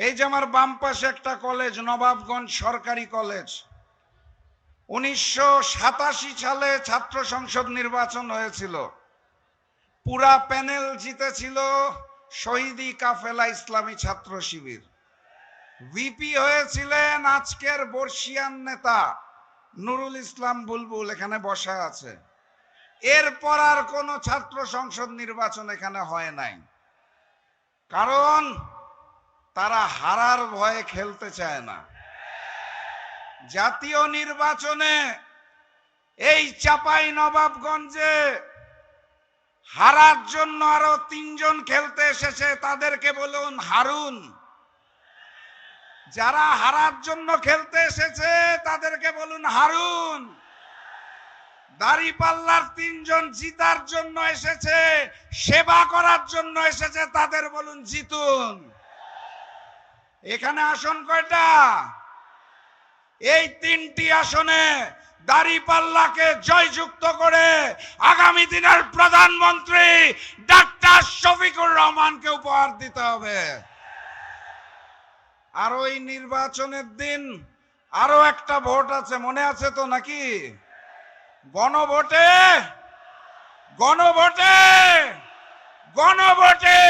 এই যে আমার বাম পাশে একটা কলেজ, নবাবগঞ্জ সরকারি কলেজ, 1987 সালে ছাত্র সংসদ নির্বাচন হয়েছিল। পুরা প্যানেল জিতেছিল শহীদি কাফেলা ইসলামী ছাত্র শিবির। ভিপি হয়েছিলেন আজকের বর্ষিয়ান নেতা নুরুল ইসলাম বুলবুল, এখানে বসা আছে। এরপর আর কোন ছাত্র সংসদ নির্বাচন এখানে হয় নাই, কারণ তারা হারার ভয়ে খেলতে চায় না। জাতীয় নির্বাচনে এই চাপাই নবাবগঞ্জে হারার জন্য আরো 3 জন খেলতে এসেছে, তাদেরকে বলুন হারুন। যারা হারার জন্য খেলতে এসেছে তাদেরকে বলুন হারুন। দাঁড়িপাল্লার 3 জন জিতার জন্য এসেছে, সেবা করার জন্য এসেছে, তাদের বলুন জিতুন। এখানে আসন কয়টা? এই 3টি আসনে দাঁড়িপাল্লাকে জয়যুক্ত করে আগামী দিনের প্রধানমন্ত্রী ডাক্তার শফিকুর রহমানকে উপহার দিতে হবে। আর ওই নির্বাচনের দিন আরো একটা ভোট আছে, মনে আছে তো নাকি? গণভোটে গণভোটে গণভোটে